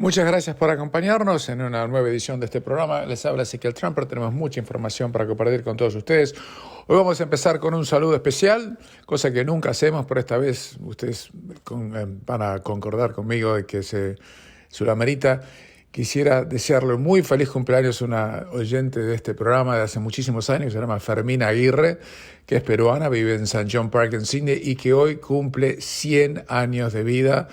Muchas gracias por acompañarnos en una nueva edición de este programa. Les habla Ezequiel Trumper. Tenemos mucha información para compartir con todos ustedes. Hoy vamos a empezar con un saludo especial, cosa que nunca hacemos, pero esta vez ustedes van a concordar conmigo de que se lo amerita. Quisiera desearle un muy feliz cumpleaños a una oyente de este programa de hace muchísimos años, se llama Fermina Aguirre, que es peruana, vive en St. John Park en Sydney y que hoy cumple 100 años de vida.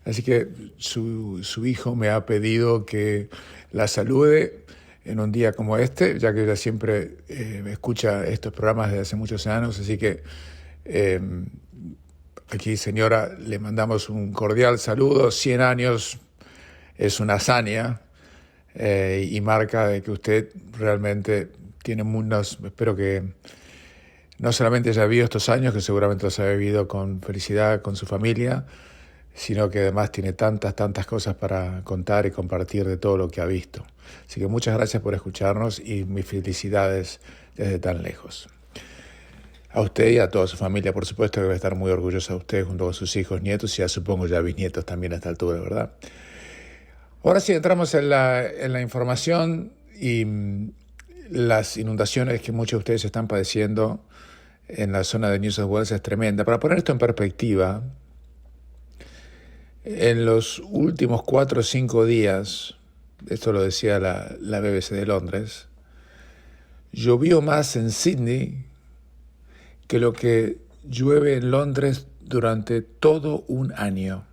Así que su hijo me ha pedido que la salude en un día como este, ya que ella siempre escucha estos programas desde hace muchos años. Así que aquí, señora, le mandamos un cordial saludo. 100 años es una hazaña y marca de que usted realmente tiene unos, espero que no solamente haya vivido estos años, que seguramente los ha vivido con felicidad con su familia, sino que además tiene tantas cosas para contar y compartir de todo lo que ha visto. Así que muchas gracias por escucharnos y mis felicidades desde tan lejos. A usted y a toda su familia, por supuesto, que debe estar muy orgullosa de usted junto con sus hijos, nietos y ya supongo ya bisnietos también a esta altura, ¿verdad? Ahora sí, entramos en la información y las inundaciones que muchos de ustedes están padeciendo en la zona de New South Wales es tremenda. Para poner esto en perspectiva, en los últimos 4 o 5 días, esto lo decía la BBC de Londres, llovió más en Sydney que lo que llueve en Londres durante todo un año.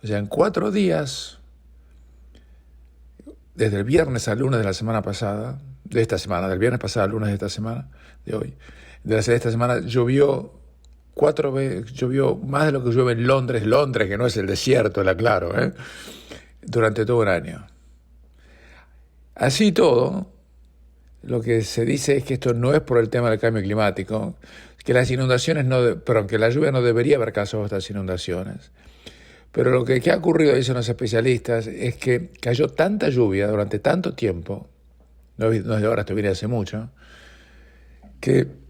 O sea, en 4 días, desde el viernes al lunes de la semana pasada, de esta semana, del viernes pasado al lunes de esta semana, de hoy, de esta semana, llovió 4 veces, llovió más de lo que llueve en Londres, que no es el desierto, la aclaro, durante todo un año. Así todo, lo que se dice es que esto no es por el tema del cambio climático, que las inundaciones que la lluvia no debería haber causado estas inundaciones. Pero lo que ha ocurrido, dicen los especialistas, es que cayó tanta lluvia durante tanto tiempo, no es de ahora, esto viene hace mucho, que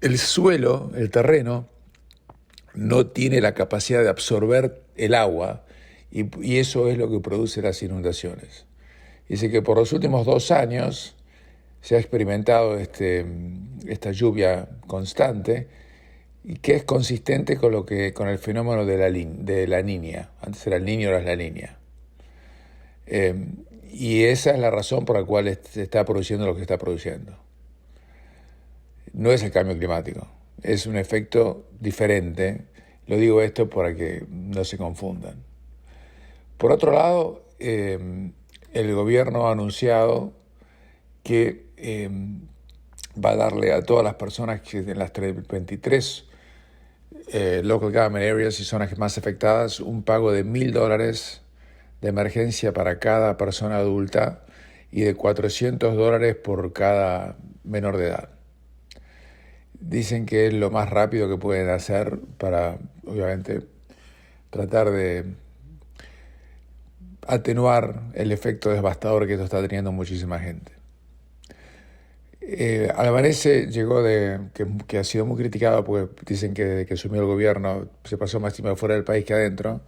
el suelo, el terreno, no tiene la capacidad de absorber el agua y eso es lo que produce las inundaciones. Dice que por los últimos 2 años se ha experimentado esta lluvia constante y que es consistente con el fenómeno de la Niña. Antes era el Niño, ahora es la Niña. Y esa es la razón por la cual se está produciendo lo que está produciendo. No es el cambio climático, es un efecto diferente. Lo digo esto para que no se confundan. Por otro lado, el gobierno ha anunciado que va a darle a todas las personas que en las 23 local government areas y zonas más afectadas un pago de $1,000 de emergencia para cada persona adulta y de $400 por cada menor de edad. Dicen que es lo más rápido que pueden hacer para, obviamente, tratar de atenuar el efecto devastador que esto está teniendo muchísima gente. Albanese llegó que ha sido muy criticado porque dicen que desde que asumió el gobierno se pasó más tiempo fuera del país que adentro.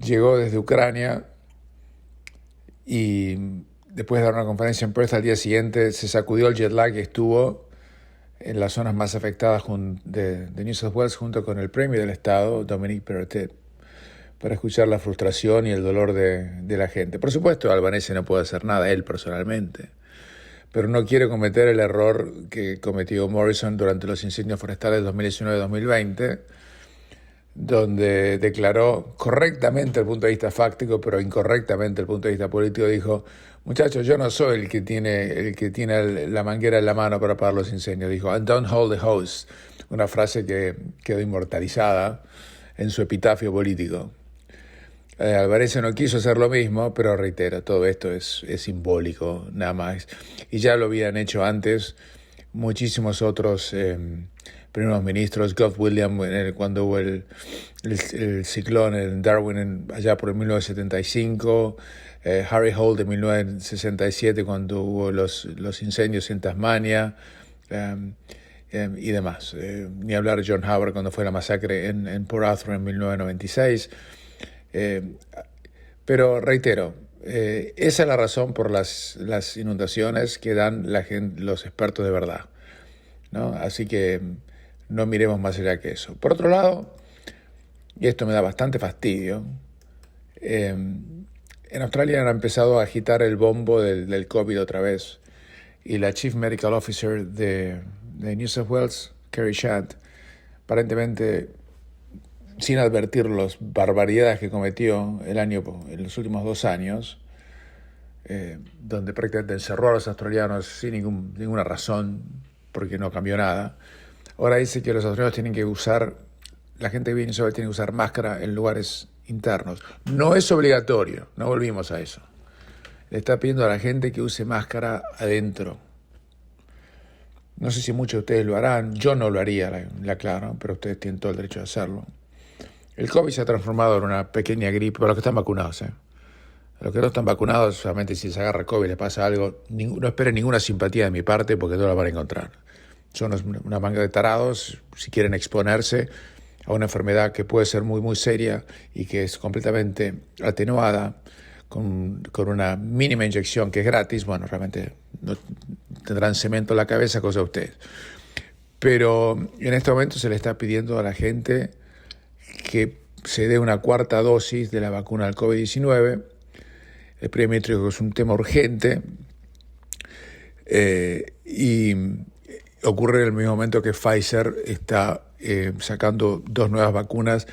Llegó desde Ucrania y después de dar una conferencia en Perth al día siguiente se sacudió el jet lag y estuvo en las zonas más afectadas de New South Wales junto con el Premier del Estado, Dominic Perrottet, para escuchar la frustración y el dolor de la gente. Por supuesto, Albanese no puede hacer nada, él personalmente, pero no quiere cometer el error que cometió Morrison durante los incendios forestales de 2019-2020, donde declaró correctamente desde el punto de vista fáctico, pero incorrectamente desde el punto de vista político. Dijo: muchachos, yo no soy el que tiene la manguera en la mano para apagar los incendios. Dijo: "And don't hold the hose", una frase que quedó inmortalizada en su epitafio político. Alvarez no quiso hacer lo mismo, pero reitero, todo esto es simbólico, nada más. Y ya lo habían hecho antes muchísimos otros primeros ministros. Gough Whitlam, cuando hubo el ciclón en Darwin allá por el 1975, Harry Holt en 1967 cuando hubo los incendios en Tasmania, y demás. Ni hablar de John Howard cuando fue la masacre en Port Arthur en 1996. Pero reitero, esa es la razón por las inundaciones que dan los expertos de verdad, ¿no? Así que no miremos más allá que eso. Por otro lado, y esto me da bastante fastidio, en Australia han empezado a agitar el bombo del COVID otra vez. Y la Chief Medical Officer de New South Wales, Kerry Shand, aparentemente, sin advertir las barbaridades que cometió en los últimos 2 años, donde prácticamente encerró a los australianos sin ninguna razón, porque no cambió nada. Ahora dice que los australianos la gente que viene sobre tiene que usar máscara en lugares internos. No es obligatorio, no volvimos a eso. Le está pidiendo a la gente que use máscara adentro. No sé si muchos de ustedes lo harán, yo no lo haría, la aclaro, pero ustedes tienen todo el derecho de hacerlo. El COVID se ha transformado en una pequeña gripe para los que están vacunados. A los que no están vacunados, solamente si se agarra COVID y les pasa algo, no esperen ninguna simpatía de mi parte porque no la van a encontrar. Son una manga de tarados, si quieren exponerse a una enfermedad que puede ser muy, muy seria y que es completamente atenuada con una mínima inyección que es gratis. Bueno, realmente no tendrán cemento en la cabeza, cosa de ustedes. Pero en este momento se le está pidiendo a la gente que se dé una 4ª dosis de la vacuna del COVID-19. El perimétrico es un tema urgente y ocurre en el mismo momento que Pfizer está sacando 2 nuevas vacunas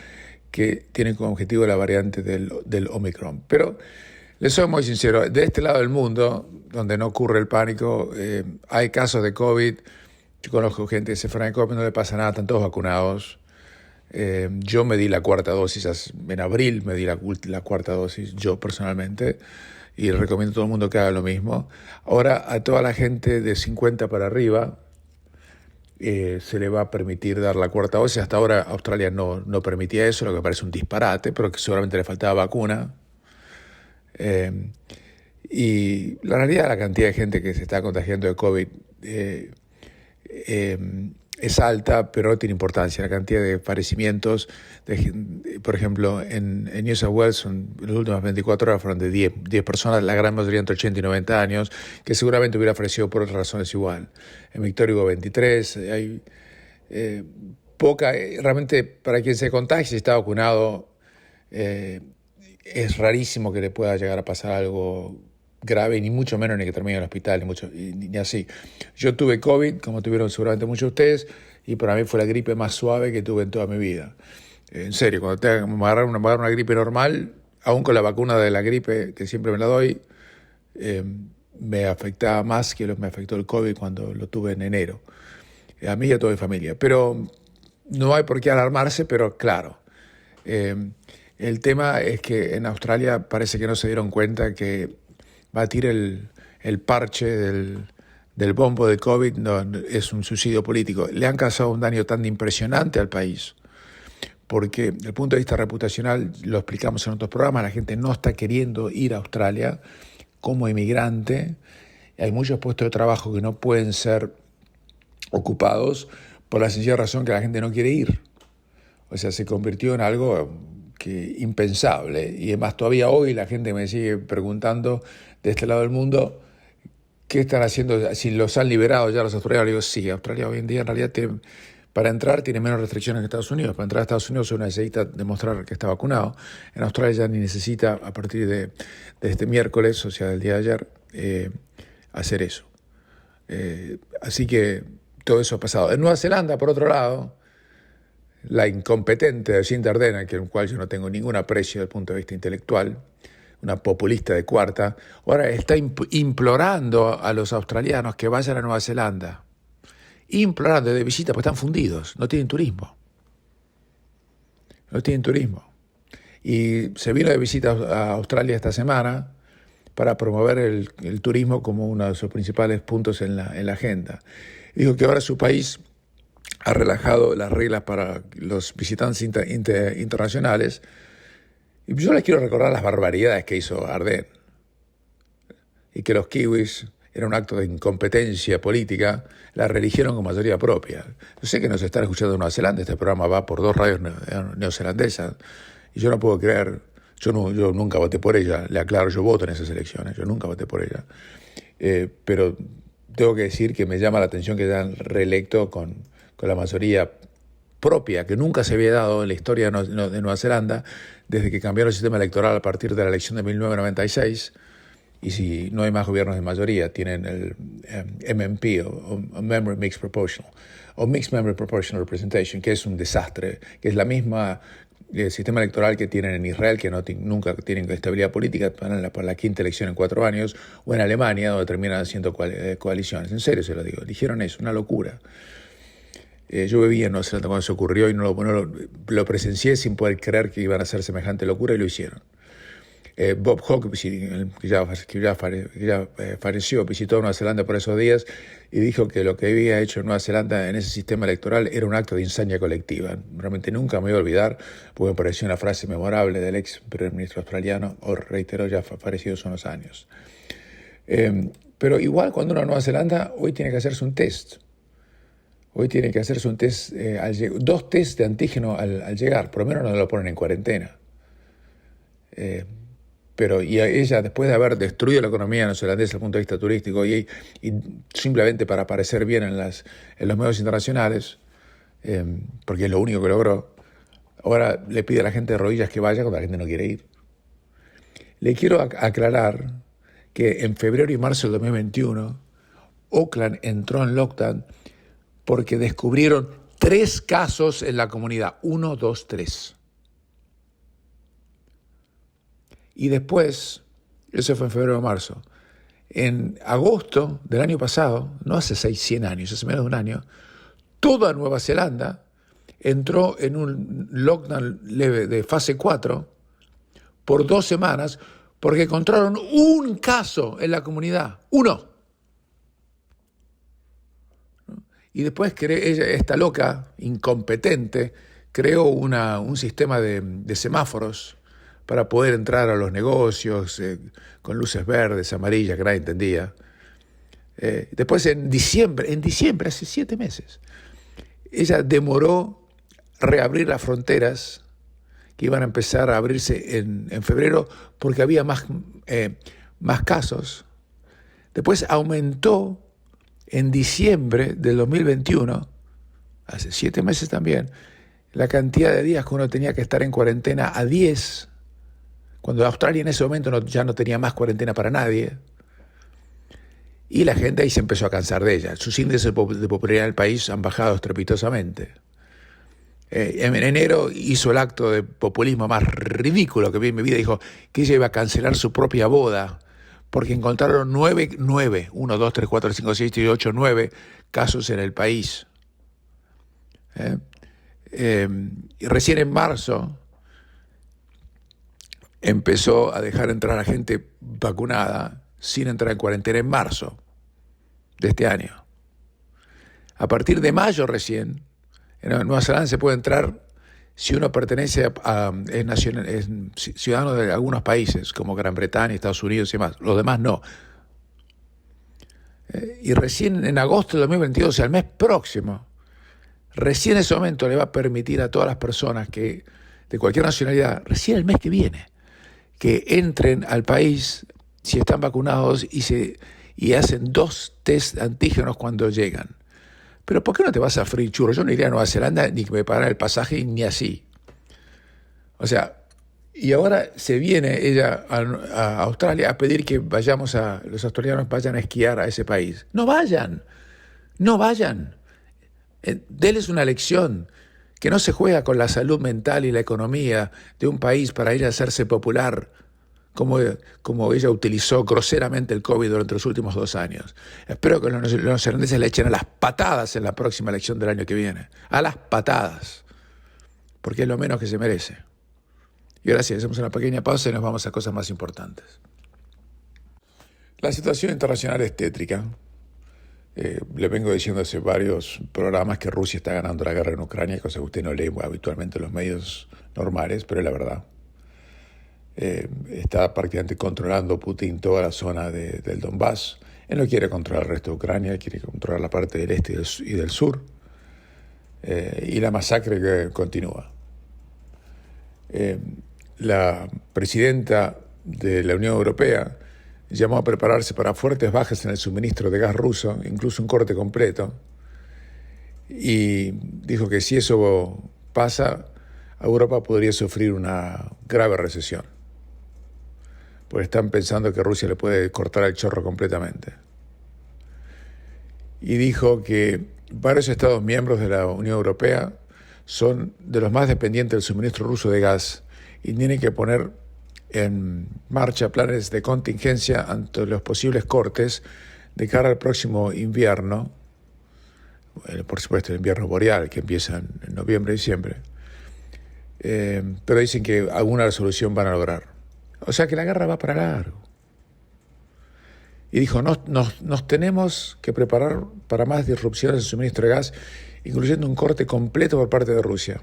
que tienen como objetivo la variante del Omicron. Pero les soy muy sincero, de este lado del mundo, donde no ocurre el pánico, hay casos de COVID. Yo conozco gente que se enferma de COVID, no le pasa nada, están todos vacunados. Yo me di la 4ª dosis, en abril me di la 4ª dosis, yo personalmente, y recomiendo a todo el mundo que haga lo mismo. Ahora, a toda la gente de 50 para arriba, se le va a permitir dar la 4ª dosis. Hasta ahora Australia no permitía eso, lo que parece un disparate, pero que seguramente le faltaba vacuna. Y la realidad, la cantidad de gente que se está contagiando de COVID es alta, pero no tiene importancia. La cantidad de fallecimientos, por ejemplo, en New South Wales, en las últimas 24 horas fueron de 10 personas, la gran mayoría entre 80 y 90 años, que seguramente hubiera fallecido por otras razones igual. En Victoria hubo 23, hay realmente para quien se contagie, si está vacunado, es rarísimo que le pueda llegar a pasar algo grave, ni mucho menos ni que termine en el hospital, ni así. Yo tuve COVID, como tuvieron seguramente muchos de ustedes, y para mí fue la gripe más suave que tuve en toda mi vida. En serio, cuando me agarrar una gripe normal, aún con la vacuna de la gripe, que siempre me la doy, me afectaba más que lo que me afectó el COVID cuando lo tuve en enero. A mí y a toda mi familia. Pero no hay por qué alarmarse, pero claro. El tema es que en Australia parece que no se dieron cuenta que batir el parche del bombo de COVID es un suicidio político. Le han causado un daño tan impresionante al país, porque desde el punto de vista reputacional, lo explicamos en otros programas, la gente no está queriendo ir a Australia como inmigrante. Hay muchos puestos de trabajo que no pueden ser ocupados por la sencilla razón que la gente no quiere ir. O sea, se convirtió en algo impensable. Y además todavía hoy la gente me sigue preguntando de este lado del mundo qué están haciendo, si los han liberado ya los australianos. Le digo, sí, Australia hoy en día en realidad para entrar tiene menos restricciones que Estados Unidos. Para entrar a Estados Unidos uno necesita demostrar que está vacunado. En Australia ya ni necesita, a partir de este miércoles, o sea, del día de ayer, hacer eso. Así que todo eso ha pasado. En Nueva Zelanda, por otro lado, la incompetente de Jacinda Ardern, que en el cual yo no tengo ningún aprecio desde el punto de vista intelectual, una populista de cuarta, ahora está implorando a los australianos que vayan a Nueva Zelanda. Implorando de visita, porque están fundidos, no tienen turismo. No tienen turismo. Y se vino de visita a Australia esta semana para promover el turismo como uno de sus principales puntos en la agenda. Dijo que ahora su país ha relajado las reglas para los visitantes internacionales. Y yo les quiero recordar las barbaridades que hizo Ardern. Y que los kiwis, era un acto de incompetencia política, la religieron con mayoría propia. Yo sé que nos están escuchando en Nueva Zelanda, este programa va por 2 radios neozelandesas, y yo no puedo creer, Yo nunca voté por ella, le aclaro, yo voto en esas elecciones, yo nunca voté por ella. Pero tengo que decir que me llama la atención que hayan reelecto con la mayoría propia, que nunca se había dado en la historia de Nueva Zelanda, desde que cambiaron el sistema electoral a partir de la elección de 1996. Y si no hay más gobiernos de mayoría, tienen el MMP, o Member Mixed Proportional, o Mixed Member Proportional Representation, que es un desastre, que es la misma sistema electoral que tienen en Israel, que nunca tienen estabilidad política para la quinta elección en 4 años, o en Alemania, donde terminan haciendo coaliciones. En serio se lo digo, eligieron eso, una locura. Yo vivía en Nueva Zelanda cuando se ocurrió y no lo presencié sin poder creer que iban a hacer semejante locura, y lo hicieron. Bob Hawke, que ya falleció, visitó Nueva Zelanda por esos días y dijo que lo que había hecho Nueva Zelanda en ese sistema electoral era un acto de insanía colectiva. Realmente nunca me voy a olvidar, porque me pareció una frase memorable del ex primer ministro australiano, o reitero, ya fallecido hace unos años. Pero igual cuando uno va a Nueva Zelanda, hoy tiene que hacerse un test. Hoy tiene que hacerse un test, 2 test de antígeno al llegar, por lo menos no lo ponen en cuarentena. Pero y ella, después de haber destruido la economía neozelandesa desde el punto de vista turístico y simplemente para aparecer bien en los medios internacionales, porque es lo único que logró, ahora le pide a la gente de rodillas que vaya cuando la gente no quiere ir. Le quiero aclarar que en febrero y marzo del 2021, Auckland entró en lockdown porque descubrieron 3 casos en la comunidad, 1, 2, 3. Y después, eso fue en febrero o marzo, en agosto del año pasado, no hace 100 años, hace menos de un año, toda Nueva Zelanda entró en un lockdown leve de fase 4 por 2 semanas porque encontraron un caso en la comunidad, 1. Y después ella, esta loca, incompetente, creó un sistema de semáforos para poder entrar a los negocios con luces verdes, amarillas, que nadie entendía. Después en diciembre, hace 7 meses, ella demoró reabrir las fronteras, que iban a empezar a abrirse en febrero porque había más casos. Después aumentó en diciembre del 2021, hace 7 meses también, la cantidad de días que uno tenía que estar en cuarentena a 10, cuando Australia en ese momento ya no tenía más cuarentena para nadie. Y la gente ahí se empezó a cansar de ella. Sus índices de popularidad del país han bajado estrepitosamente. En enero hizo el acto de populismo más ridículo que vi en mi vida. Dijo que ella iba a cancelar su propia boda porque encontraron 9, 1, 2, 3, 4, 5, 6, 7, 8, 9 casos en el país. Y recién en marzo empezó a dejar entrar a gente vacunada sin entrar en cuarentena en marzo de este año. A partir de mayo recién, en Nueva Zelanda se puede entrar si uno pertenece es ciudadano de algunos países, como Gran Bretaña, Estados Unidos y demás. Los demás no. Y recién en agosto de 2022, o sea, el mes próximo, recién en ese momento le va a permitir a todas las personas de cualquier nacionalidad, recién el mes que viene, que entren al país si están vacunados y hacen 2 test antígenos cuando llegan. Pero ¿por qué no te vas a freír churros? Yo no iría a Nueva Zelanda ni que me pagaran el pasaje ni así. O sea, y ahora se viene ella a Australia a pedir que los australianos vayan a esquiar a ese país. No vayan. Denles una lección, que no se juega con la salud mental y la economía de un país para ella hacerse popular, como ella utilizó groseramente el COVID durante los últimos 2 años. Espero que los neozelandeses le echen a las patadas en la próxima elección del año que viene. A las patadas. Porque es lo menos que se merece. Y ahora sí, hacemos una pequeña pausa y nos vamos a cosas más importantes. La situación internacional es tétrica. Le vengo diciendo hace varios programas que Rusia está ganando la guerra en Ucrania, cosa que usted no lee habitualmente en los medios normales, pero es la verdad. Está prácticamente controlando Putin toda la zona del Donbass. Él no quiere controlar el resto de Ucrania, quiere controlar la parte del este y del sur. Y la masacre que continúa. la presidenta de la Unión Europea llamó a prepararse para fuertes bajas en el suministro de gas ruso, incluso un corte completo, y dijo que si eso pasa, Europa podría sufrir una grave recesión, porque están pensando que Rusia le puede cortar el chorro completamente. Y dijo que varios Estados miembros de la Unión Europea son de los más dependientes del suministro ruso de gas y tienen que poner en marcha planes de contingencia ante los posibles cortes de cara al próximo invierno, por supuesto el invierno boreal que empieza en noviembre y diciembre, pero dicen que alguna resolución van a lograr. O sea que la guerra va para largo. Y dijo, nos tenemos que preparar para más disrupciones del suministro de gas, incluyendo un corte completo por parte de Rusia.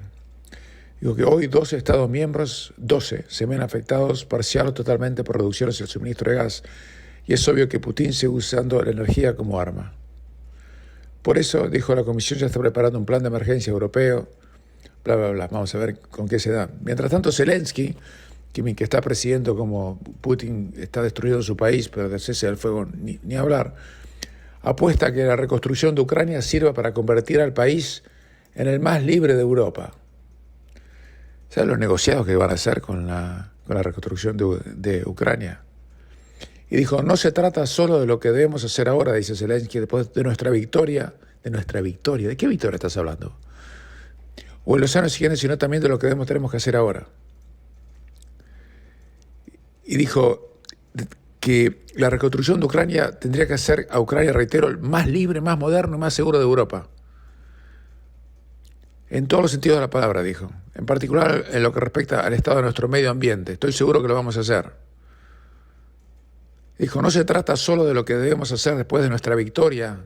Digo que hoy 12 Estados miembros, 12, se ven afectados parcial o totalmente por reducciones del suministro de gas, y es obvio que Putin sigue usando la energía como arma. Por eso, dijo, la Comisión ya está preparando un plan de emergencia europeo, bla, bla, bla, vamos a ver con qué se da. Mientras tanto, Zelensky, que está presidiendo como Putin está destruyendo su país, pero del cese del fuego ni hablar, apuesta a que la reconstrucción de Ucrania sirva para convertir al país en el más libre de Europa. ¿Saben los negociados que van a hacer con la reconstrucción de Ucrania? Y dijo, no se trata solo de lo que debemos hacer ahora, dice Zelensky, después de nuestra victoria. ¿De qué victoria estás hablando? O en los años siguientes, sino también de lo que tenemos que hacer ahora. Y dijo que la reconstrucción de Ucrania tendría que hacer a Ucrania, reitero, el más libre, más moderno y más seguro de Europa. En todos los sentidos de la palabra, dijo. En particular en lo que respecta al estado de nuestro medio ambiente. Estoy seguro que lo vamos a hacer. Dijo, no se trata solo de lo que debemos hacer después de nuestra victoria.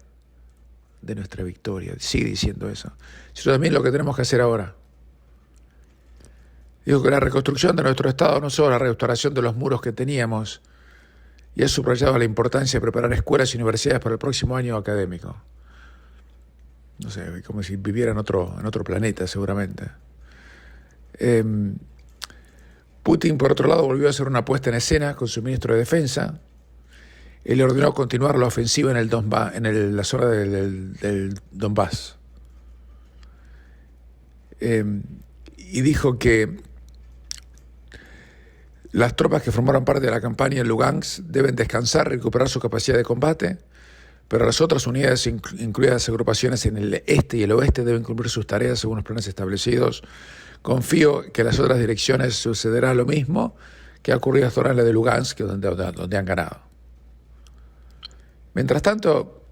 Sigue diciendo eso. Sino también lo que tenemos que hacer ahora. Dijo que la reconstrucción de nuestro estado no solo la restauración de los muros que teníamos, y ha subrayado la importancia de preparar escuelas y universidades para el próximo año académico. No sé, como si viviera en otro planeta, seguramente. Putin, por otro lado, volvió a hacer una puesta en escena con su ministro de Defensa. Él le ordenó continuar la ofensiva en la zona del Donbass. Y dijo que las tropas que formaron parte de la campaña en Lugansk deben descansar y recuperar su capacidad de combate, pero las otras unidades, incluidas agrupaciones en el este y el oeste, deben cumplir sus tareas según los planes establecidos. Confío que en las otras direcciones sucederá lo mismo que ha ocurrido hasta ahora en la de Lugansk, donde han ganado. Mientras tanto,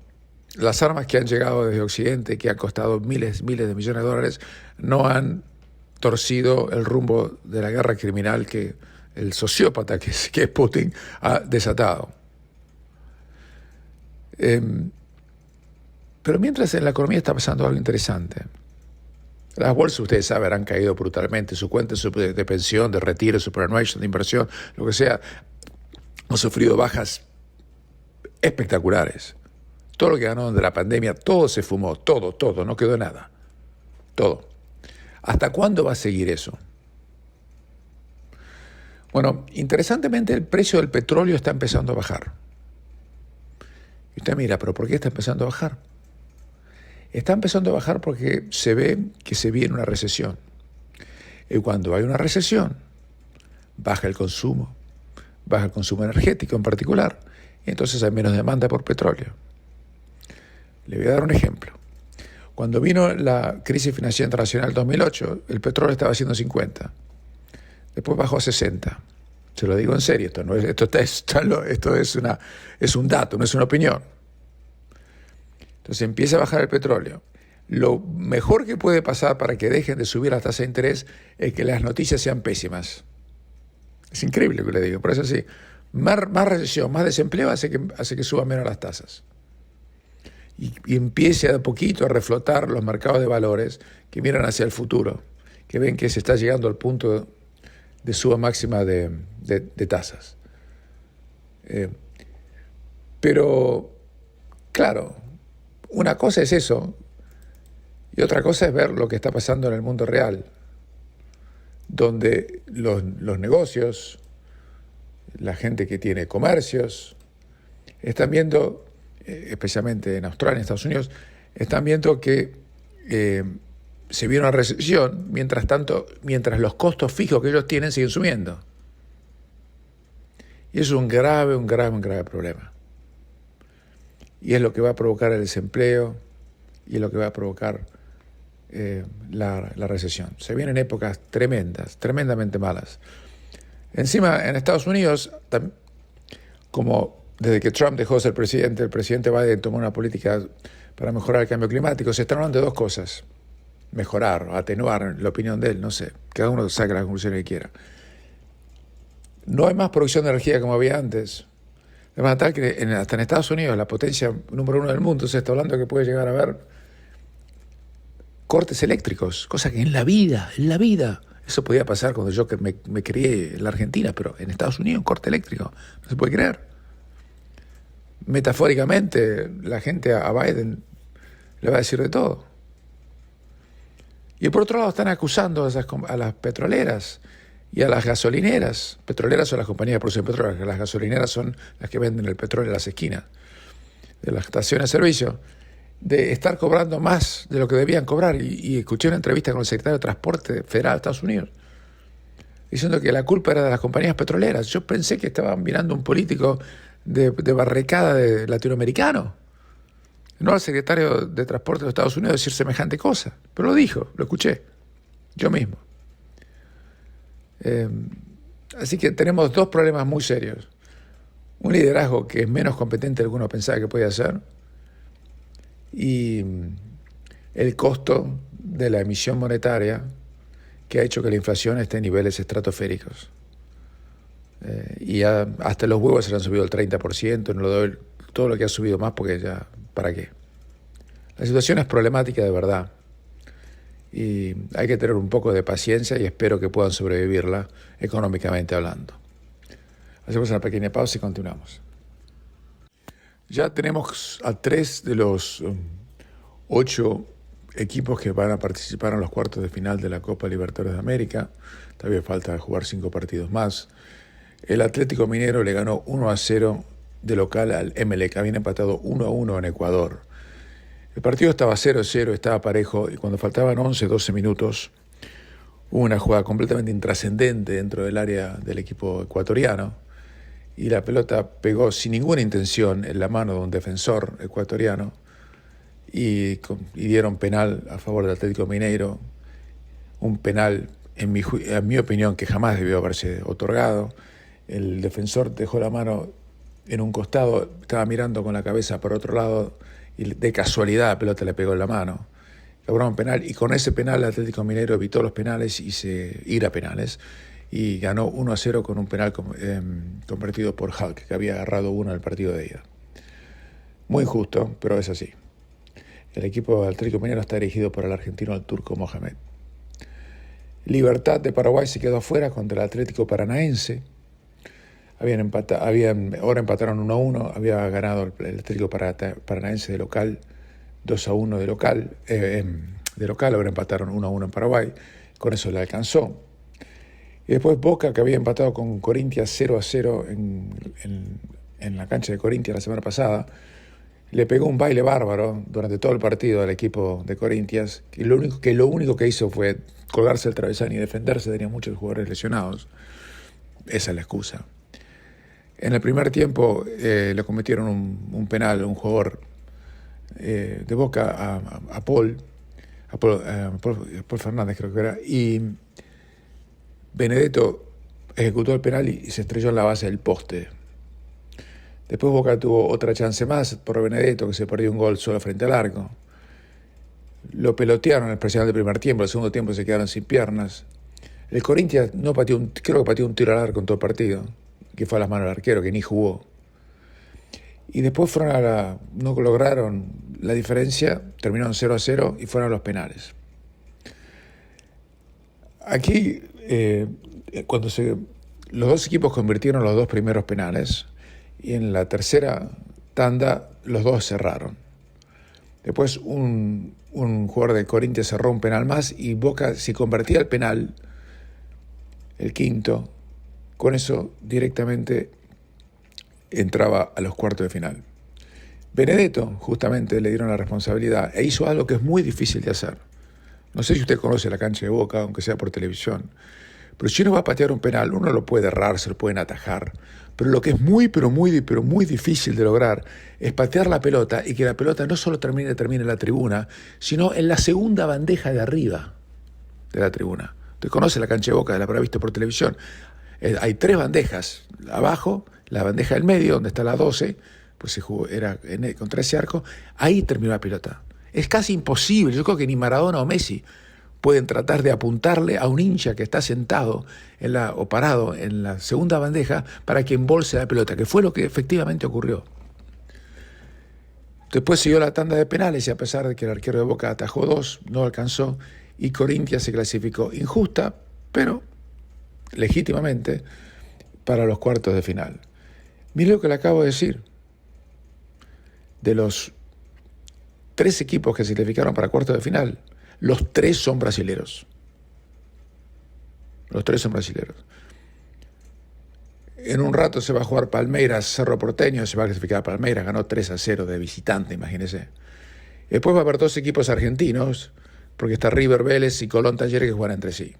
las armas que han llegado desde Occidente, que han costado miles de millones de dólares, no han torcido el rumbo de la guerra criminal que el sociópata que es Putin ha desatado. Pero mientras en la economía está pasando algo interesante. Las bolsas, ustedes saben, han caído brutalmente. Su cuenta de pensión, de retiro, superannuation, de inversión, lo que sea, han sufrido bajas espectaculares. Todo lo que ganaron de la pandemia, todo se fumó, todo, no quedó nada. Todo. ¿Hasta cuándo va a seguir eso? Bueno, interesantemente el precio del petróleo está empezando a bajar. Y usted mira, ¿pero por qué está empezando a bajar? Está empezando a bajar porque se ve que se viene una recesión. Y cuando hay una recesión, baja el consumo energético en particular, y entonces hay menos demanda por petróleo. Le voy a dar un ejemplo. Cuando vino la crisis financiera internacional en 2008, el petróleo estaba a 150. Después bajó a 60. Se lo digo en serio, esto es un dato, no es una opinión. Entonces empieza a bajar el petróleo. Lo mejor que puede pasar para que dejen de subir las tasas de interés es que las noticias sean pésimas. Es increíble lo que le digo, pero es así. Más recesión, más desempleo hace que suban menos las tasas. Y empiece a poquito a reflotar los mercados de valores que miran hacia el futuro, que ven que se está llegando al punto de suba máxima de tasas. Pero, claro, una cosa es eso y otra cosa es ver lo que está pasando en el mundo real. donde los negocios, la gente que tiene comercios, están viendo, especialmente en Australia, en Estados Unidos, están viendo que se viene una recesión, mientras los costos fijos que ellos tienen siguen subiendo. Y eso es un grave problema. Y es lo que va a provocar el desempleo y es lo que va a provocar la recesión. Se vienen épocas tremendamente malas. Encima, en Estados Unidos, como desde que Trump dejó de ser presidente, el presidente Biden tomó una política para mejorar el cambio climático. Se están hablando de dos cosas: mejorar o atenuar, la opinión de él, no sé. Cada uno saque la conclusión que quiera. No hay más producción de energía como había antes. De manera tal que hasta en Estados Unidos, la potencia número 1 del mundo, se está hablando que puede llegar a haber cortes eléctricos, cosa que en la vida, eso podía pasar cuando yo me crié en la Argentina, pero en Estados Unidos un corte eléctrico, no se puede creer. Metafóricamente, la gente a Biden le va a decir de todo. Y por otro lado están acusando a las petroleras y a las gasolineras. Petroleras son las compañías que producen petróleo, las gasolineras son las que venden el petróleo en las esquinas de las estaciones de servicio, de estar cobrando más de lo que debían cobrar. Y escuché una entrevista con el secretario de Transporte Federal de Estados Unidos diciendo que la culpa era de las compañías petroleras. Yo pensé que estaban mirando un político de barricada de latinoamericano, no al secretario de Transporte de los Estados Unidos decir semejante cosa, pero lo dijo, lo escuché, yo mismo. Así que tenemos dos problemas muy serios. Un liderazgo que es menos competente de lo que uno pensaba que podía ser, y el costo de la emisión monetaria que ha hecho que la inflación esté en niveles estratosféricos. Y ya hasta los huevos se han subido el 30%, no lo doy todo lo que ha subido más porque ya, ¿para qué? La situación es problemática de verdad y hay que tener un poco de paciencia y espero que puedan sobrevivirla económicamente hablando. Hacemos una pequeña pausa y continuamos. Ya tenemos a 3 de los 8 equipos que van a participar en los cuartos de final de la Copa Libertadores de América. Todavía falta jugar 5 partidos más. El Atlético Minero le ganó 1-0 de local al Emelec. Habían empatado 1-1 en Ecuador. El partido estaba 0-0, estaba parejo, y cuando faltaban 11-12 minutos hubo una jugada completamente intrascendente dentro del área del equipo ecuatoriano y la pelota pegó sin ninguna intención en la mano de un defensor ecuatoriano y dieron penal a favor del Atlético Mineiro, un penal en mi opinión que jamás debió haberse otorgado. El defensor dejó la mano en un costado, estaba mirando con la cabeza por otro lado y de casualidad la pelota le pegó en la mano. Cobraron penal y con ese penal el Atlético Mineiro evitó los penales y ir a penales y ganó 1-0 con un penal convertido por Hulk, que había agarrado uno en el partido de ida. Muy injusto, pero es así. El equipo Atlético Mineiro está dirigido por el argentino el Turco Mohamed. Libertad de Paraguay se quedó afuera contra el Atlético Paranaense. Ahora empataron 1-1, había ganado el Atlético Paranaense de local, 2-1 de local, ahora empataron 1-1 en Paraguay, con eso le alcanzó. Y después Boca, que había empatado con Corinthians 0-0 en la cancha de Corinthians la semana pasada, le pegó un baile bárbaro durante todo el partido al equipo de Corinthians, y lo único que hizo fue colgarse el travesaño y defenderse. Tenía muchos jugadores lesionados. Esa es la excusa. En el primer tiempo le cometieron un penal a un jugador de Boca, a Paul Fernández creo que era, y Benedetto ejecutó el penal y se estrelló en la base del poste. Después Boca tuvo otra chance más por Benedetto, que se perdió un gol solo frente al arco. Lo pelotearon especialmente el primer tiempo, el segundo tiempo se quedaron sin piernas. El Corinthians creo que pateó un tiro al arco en todo el partido, que fue a las manos del arquero, que ni jugó. Y después no lograron la diferencia, terminaron 0-0 y fueron a los penales. Aquí, los dos equipos convirtieron los 2 primeros penales, y en la tercera tanda los 2 cerraron. Después un jugador de Corinthians cerró un penal más y Boca, si convertía el penal, el quinto. Con eso directamente entraba a los cuartos de final. Benedetto justamente le dieron la responsabilidad e hizo algo que es muy difícil de hacer. No sé si usted conoce la cancha de Boca, aunque sea por televisión, pero si uno va a patear un penal, uno lo puede errar, se lo pueden atajar, pero lo que es muy difícil de lograr es patear la pelota y que la pelota no solo termine en la tribuna, sino en la segunda bandeja de arriba de la tribuna. Usted conoce la cancha de Boca, la habrá visto por televisión. Hay 3 bandejas, abajo, la bandeja del medio, donde está la 12, pues se jugó, era contra ese arco, ahí terminó la pelota. Es casi imposible, yo creo que ni Maradona o Messi pueden tratar de apuntarle a un hincha que está sentado o parado en la segunda bandeja para que embolse la pelota, que fue lo que efectivamente ocurrió. Después siguió la tanda de penales y a pesar de que el arquero de Boca atajó 2, no alcanzó y Corinthians se clasificó injusta, pero legítimamente para los cuartos de final. Mire lo que le acabo de decir. De los 3 equipos que se clasificaron para cuartos de final, los 3 son brasileros. Los 3 son brasileros. En un rato se va a jugar Palmeiras, Cerro Porteño, se va a clasificar Palmeiras, ganó 3-0 de visitante, imagínese. Después va a haber 2 equipos argentinos, porque está River, Vélez y Colón Talleres que juegan entre sí.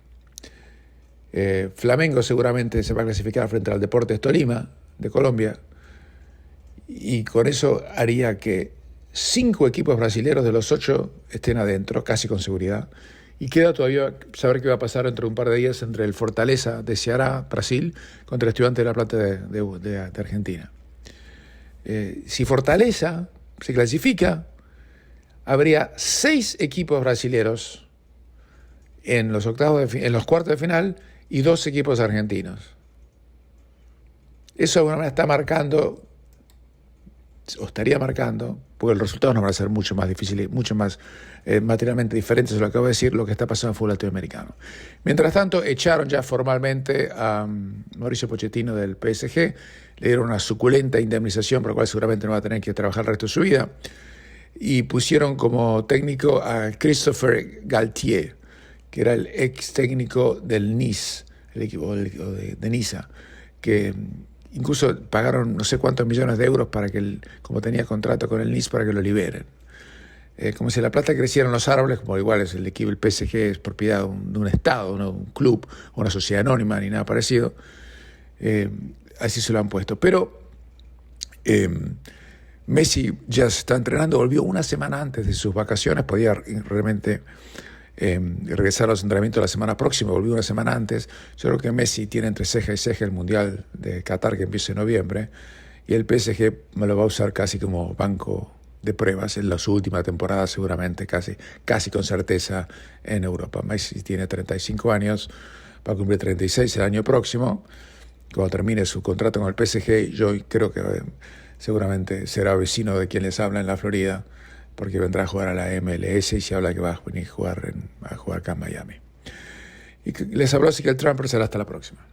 Flamengo seguramente se va a clasificar frente al Deportes Tolima, de Colombia, y con eso haría que 5 equipos brasileños de los 8 estén adentro, casi con seguridad. Y queda todavía saber qué va a pasar entre un par de días entre el Fortaleza de Ceará, Brasil, contra el Estudiantes de La Plata de Argentina. Si Fortaleza se clasifica, habría 6 equipos brasileños en los cuartos de final y 2 equipos argentinos. Eso de alguna manera está marcando, o estaría marcando, porque los resultados no van a ser mucho más difíciles, mucho más materialmente diferentes, lo que acabo de decir, lo que está pasando en el fútbol latinoamericano. Mientras tanto, echaron ya formalmente a Mauricio Pochettino del PSG, le dieron una suculenta indemnización, por la cual seguramente no va a tener que trabajar el resto de su vida, y pusieron como técnico a Christopher Galtier, que era el ex técnico del Nice, el equipo de Niza, que incluso pagaron no sé cuántos millones de euros para que como tenía contrato con el Nice, para que lo liberen. Como si la plata creciera en los árboles, como igual es el equipo, el PSG es propiedad de un Estado, no un club, una sociedad anónima, ni nada parecido. Así se lo han puesto. Pero Messi ya se está entrenando, volvió una semana antes de sus vacaciones, podía realmente regresar a los entrenamientos la semana próxima, volvió una semana antes. Yo creo que Messi tiene entre ceja y ceja el Mundial de Qatar que empieza en noviembre, y el PSG me lo va a usar casi como banco de pruebas en su última temporada, seguramente, casi con certeza, en Europa. Messi tiene 35 años, va a cumplir 36 el año próximo. Cuando termine su contrato con el PSG, yo creo que seguramente será vecino de quien les habla en la Florida, porque vendrá a jugar a la MLS y se habla que va a venir a jugar acá en Miami. Y les habló así que el Trump, será hasta la próxima.